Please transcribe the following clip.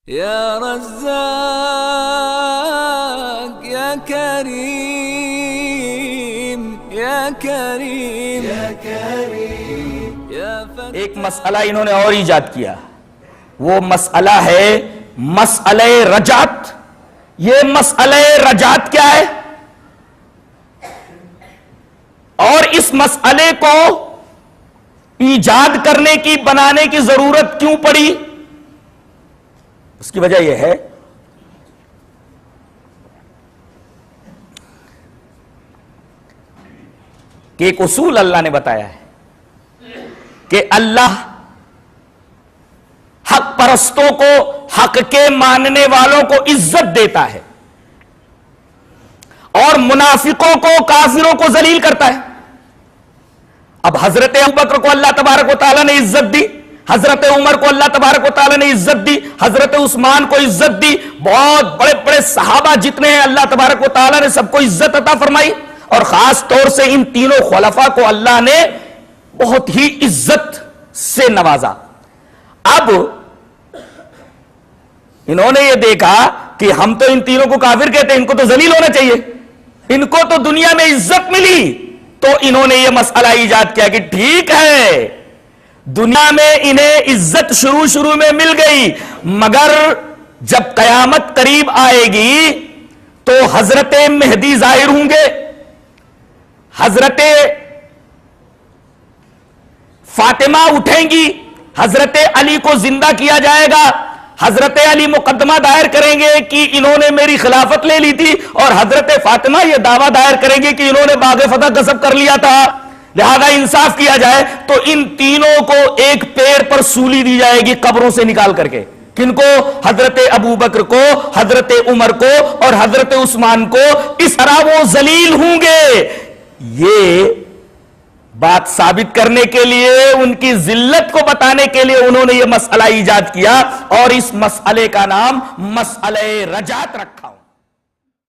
یا رزاق یا کریم یا کریم یا کریم یا فتح۔ ایک مسئلہ انہوں نے اور ایجاد کیا، وہ مسئلہ ہے مسئلہ رجعت۔ یہ مسئلہ رجعت کیا ہے اور اس مسئلے کو ایجاد کرنے کی، بنانے کی ضرورت کیوں پڑی؟ اس کی وجہ یہ ہے کہ ایک اصول اللہ نے بتایا ہے کہ اللہ حق پرستوں کو، حق کے ماننے والوں کو عزت دیتا ہے اور منافقوں کو، کافروں کو ذلیل کرتا ہے۔ اب حضرت ابوبکر کو اللہ تبارک و تعالیٰ نے عزت دی، حضرت عمر کو اللہ تبارک و تعالیٰ نے عزت دی، حضرت عثمان کو عزت دی، بہت بڑے بڑے صحابہ جتنے ہیں اللہ تبارک و تعالیٰ نے سب کو عزت عطا فرمائی، اور خاص طور سے ان تینوں خلفاء کو اللہ نے بہت ہی عزت سے نوازا۔ اب انہوں نے یہ دیکھا کہ ہم تو ان تینوں کو کافر کہتے ہیں، ان کو تو ذلیل ہونا چاہیے، ان کو تو دنیا میں عزت ملی، تو انہوں نے یہ مسئلہ ایجاد کیا کہ ٹھیک ہے دنیا میں انہیں عزت شروع میں مل گئی، مگر جب قیامت قریب آئے گی تو حضرت مہدی ظاہر ہوں گے، حضرت فاطمہ اٹھیں گی، حضرت علی کو زندہ کیا جائے گا، حضرت علی مقدمہ دائر کریں گے کہ انہوں نے میری خلافت لے لی تھی، اور حضرت فاطمہ یہ دعویٰ دائر کریں گے کہ انہوں نے باغ فتح غصب کر لیا تھا، لہذا انصاف کیا جائے۔ تو ان تینوں کو ایک پیڑ پر سولی دی جائے گی قبروں سے نکال کر کے، کن کو؟ حضرت ابوبکر کو، حضرت عمر کو اور حضرت عثمان کو، اس طرح وہ ذلیل ہوں گے۔ یہ بات ثابت کرنے کے لیے، ان کی ذلت کو بتانے کے لیے انہوں نے یہ مسئلہ ایجاد کیا، اور اس مسئلے کا نام مسئلہ رجعت رکھا۔